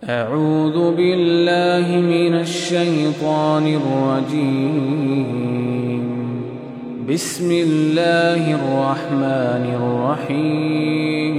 أعوذ بالله من الشيطان الرجيم بسم الله الرحمن الرحيم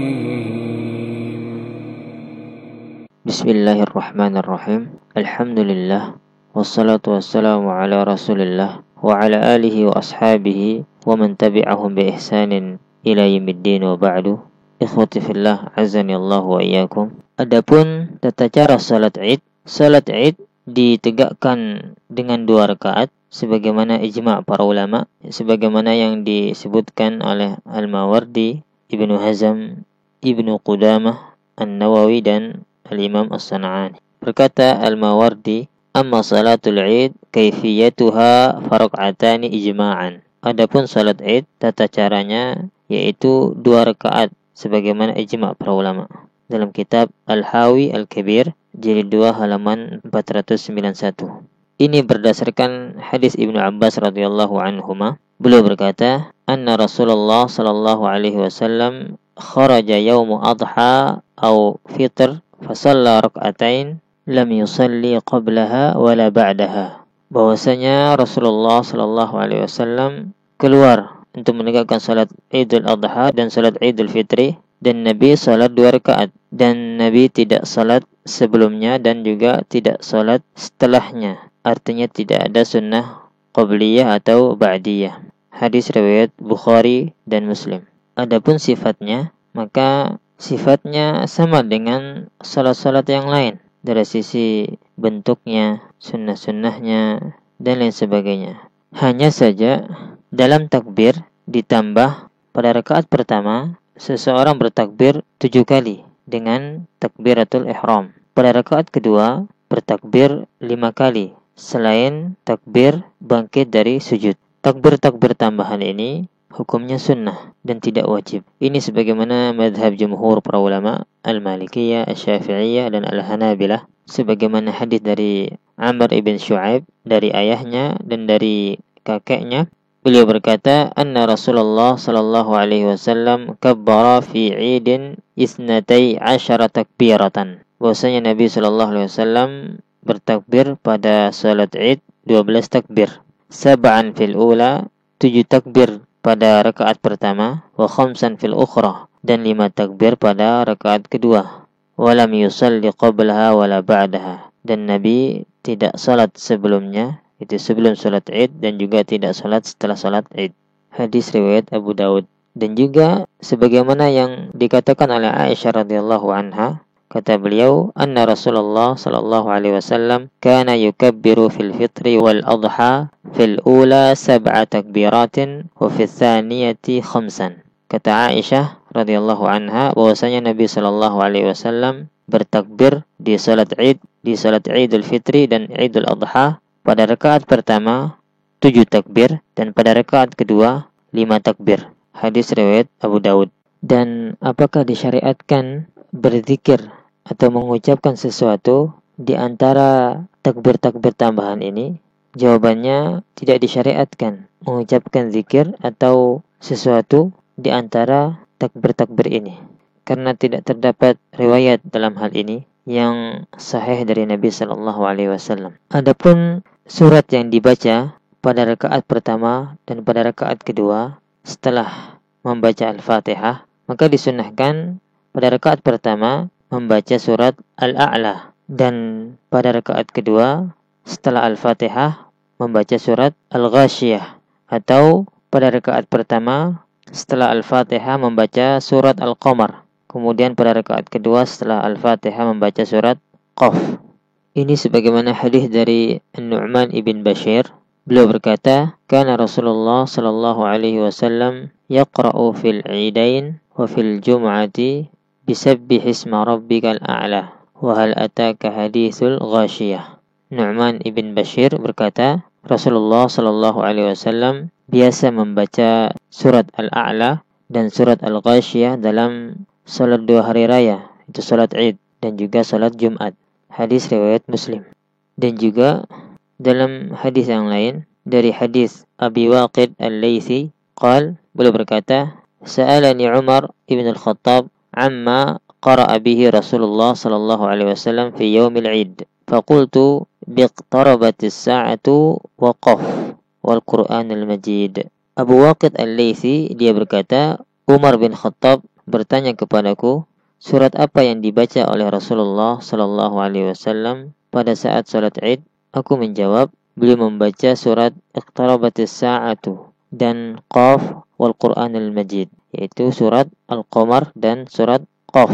بسم الله الرحمن الرحيم الحمد لله والصلاة والسلام على رسول الله وعلى آله وأصحابه ومن تبعهم بإحسان إلى يوم الدين وبعد. Ikhwati fillah, azani Allah wa iyyakum. Adapun tata cara salat Id ditegakkan dengan 2 rakaat sebagaimana ijma' para ulama, sebagaimana yang disebutkan oleh Al-Mawardi, Ibnu Hazm, Ibnu Qudamah, An-Nawawi dan Al-Imam As-San'ani. Berkata Al-Mawardi, amma salatul Id kaifiyatuha farq'atani ijma'an. Adapun salat Id tata caranya yaitu 2 rakaat sebagaimana ijma' para ulama. Dalam kitab Al-Hawi Al-Kabir jilid 2 halaman 491. Ini berdasarkan hadis Ibnu Abbas radhiyallahu anhuma. Beliau berkata, anna Rasulullah sallallahu alaihi wasallam kharaja yaumu adha au fitr fa shalla rak'atain lam yusalli qablaha wala ba'daha. Bahwasanya Rasulullah sallallahu alaihi wasallam keluar untuk menegakkan salat Idul Adha dan salat Idul Fitri, dan Nabi salat 2 rakaat dan Nabi tidak salat sebelumnya dan juga tidak salat setelahnya. Artinya tidak ada sunnah qabliyah atau ba'diyah. Hadis riwayat Bukhari dan Muslim. Adapun sifatnya, maka sifatnya sama dengan salat-salat yang lain dari sisi bentuknya, sunnah-sunnahnya dan lain sebagainya. Hanya saja dalam takbir ditambah pada rakaat pertama seseorang bertakbir 7 kali dengan takbiratul ihram. Pada rakaat kedua bertakbir 5 kali selain takbir bangkit dari sujud. Takbir-takbir tambahan ini hukumnya sunnah dan tidak wajib. Ini sebagaimana madhab jumhur para ulama Al-Malikiyah, Asy-Syafi'iyah dan Al-Hanabilah, sebagaimana hadis dari Amr ibn Shu'aib dari ayahnya dan dari kakeknya. Beliau berkata, anna Rasulullah sallallahu alaihi wasallam kabbara fi 'idin 12 takbiratan. Bahwasanya Nabi sallallahu alaihi wasallam bertakbir pada salat Id 12 takbir. Sab'an fil ula, 7 takbir pada rakaat pertama, wa khamsan fil ukhra, dan 5 takbir pada rakaat kedua. Walam yusalli qablaha wala ba'daha, dan Nabi tidak salat sebelumnya, itu sebelum salat Id, dan juga tidak salat setelah salat Id. Hadis riwayat Abu Daud. Dan juga sebagaimana yang dikatakan oleh Aisyah radhiyallahu anha, kata beliau, anna Rasulullah sallallahu alaihi wasallam kana yukabbiru fil fitri wal adha fil ula 7 takbiratin wa fil thaniyati 5. Kata Aisyah radhiyallahu anha bahwasanya Nabi sallallahu alaihi wasallam bertakbir di salat Id, di salat Idul Fitri dan Idul Adha. Pada rakaat pertama 7 takbir dan pada rakaat kedua 5 takbir. Hadis riwayat Abu Daud. Dan apakah disyariatkan berzikir atau mengucapkan sesuatu di antara takbir-takbir tambahan ini? Jawabannya tidak disyariatkan mengucapkan zikir atau sesuatu di antara takbir-takbir ini, karena tidak terdapat riwayat dalam hal ini yang sahih dari Nabi sallallahu alaihi wasallam. Adapun surat yang dibaca pada rakaat pertama dan pada rakaat kedua setelah membaca Al-Fatihah, maka disunnahkan pada rakaat pertama membaca surat Al-A'la, dan pada rakaat kedua setelah Al-Fatihah membaca surat Al-Ghasyiyah, atau pada rakaat pertama setelah Al-Fatihah membaca surat Al-Qamar, kemudian pada rakaat kedua setelah Al-Fatihah membaca surat Qaf. Ini sebagaimana hadis dari An-Nu'man ibn Bashir. Beliau berkata, kana Rasulullah sallallahu alaihi wasallam yaqra'u fil 'idain wa fil jum'ati bisabbih isma rabbikal a'la wa hal ataka hadithul ghashiyah. Nu'man ibn Bashir berkata, Rasulullah sallallahu alaihi wasallam biasa membaca surat Al-A'la dan surat Al-Ghashiyah dalam salat 2 hari raya, itu salat Id dan juga salat Jumat. Hadis riwayat Muslim. Dan juga dalam hadis yang lain dari hadis Abi Waqid Al-Laythi, beliau berkata, sa'alani Umar ibn al-Khattab amma qara'a bihi Rasulullah sallallahu alaihi wasallam fi yaumil 'id. Faqultu biqtarabatis sa'atu wa qaf wal Qur'anil Majid. Abu Waqid Al-Laitsi dia berkata, Umar bin Khattab bertanya kepadaku, surat apa yang dibaca oleh Rasulullah sallallahu alaihi wasallam pada saat salat Id? Aku menjawab, beliau membaca surat Iqtarabatis Sa'atu dan Qaf wal Qur'anil Majid, yaitu surat Al-Qamar dan surat Qaf.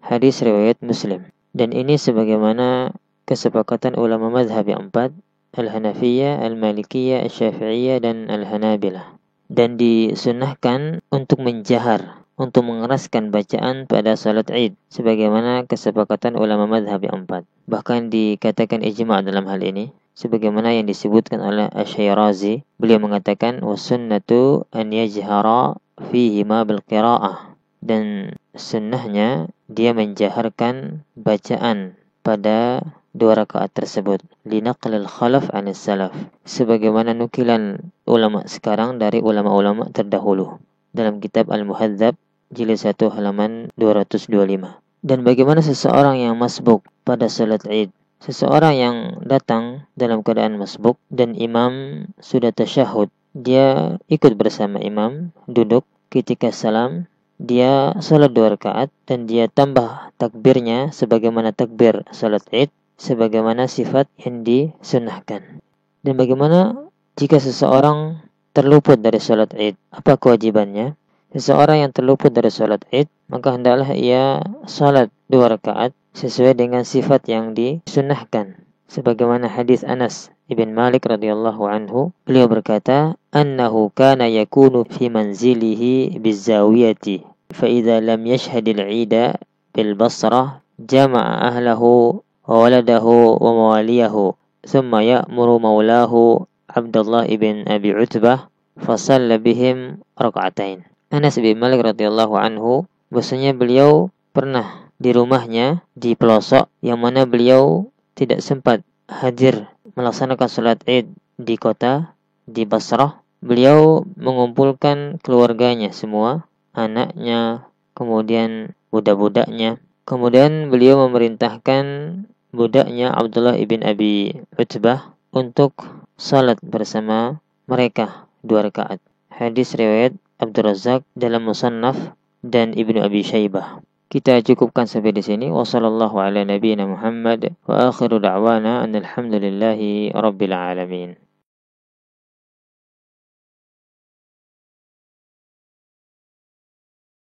Hadis riwayat Muslim. Dan ini sebagaimana kesepakatan ulama mazhab yang empat, Al-Hanafiyah, Al-Malikiyah, Al-Syafi'iyah, dan Al-Hanabilah. Dan disunnahkan untuk menjahar, untuk mengeraskan bacaan pada salat Id, sebagaimana kesepakatan ulama mazhab yang empat. Bahkan dikatakan ijma' dalam hal ini, sebagaimana yang disebutkan oleh Asy-Syirazi. Beliau mengatakan, wasunnatu an yajhara fihima bil qiraa'ah. Dan sunnahnya dia menjaharkan bacaan pada 2 rakaat tersebut, linaqlil khalaf anis salaf, sebagaimana nukilan ulama sekarang dari ulama-ulama terdahulu dalam kitab Al-Muhadzab jilid 1 halaman 225. Dan bagaimana seseorang yang masbuk pada salat Id, seseorang yang datang dalam keadaan masbuk dan imam sudah tasyahud, dia ikut bersama imam, duduk, ketika salam dia salat 2 rakaat dan dia tambah takbirnya sebagaimana takbir salat Id, sebagaimana sifat yang disunnahkan. Dan bagaimana jika seseorang terluput dari salat Id, apa kewajibannya? Seseorang yang terluput dari salat Id, maka hendaklah ia salat 2 rakaat sesuai dengan sifat yang disunnahkan. Sebagaimana hadis Anas ibn Malik radhiyallahu anhu, beliau berkata, annahu kana yakunu fi manzilihi bizawiyati, fa idza lam yashhadil 'ida bil Basrah jama'a ahlahu wa waladahu wa mawaliyahu, thumma ya'muru maulahu Abdullah ibn Abi Utbah fasalla bihim raka'atain. Anas bin Malik radhiyallahu anhu, bahwasanya beliau pernah di rumahnya di pelosok yang mana beliau tidak sempat hadir melaksanakan salat Id di kota di Basrah. Beliau mengumpulkan keluarganya semua, anaknya, kemudian budak-budaknya. Kemudian beliau memerintahkan budaknya Abdullah ibn Abi Utbah untuk salat bersama mereka 2 rakaat. Hadis riwayat Abdul Razzaq dalam Musannaf dan Ibnu Abi Syaibah. Kita cukupkan sampai di sini. Wassallallahu ala nabiyyina Muhammad wa akhiru da'wana alhamdulillahi rabbil alamin.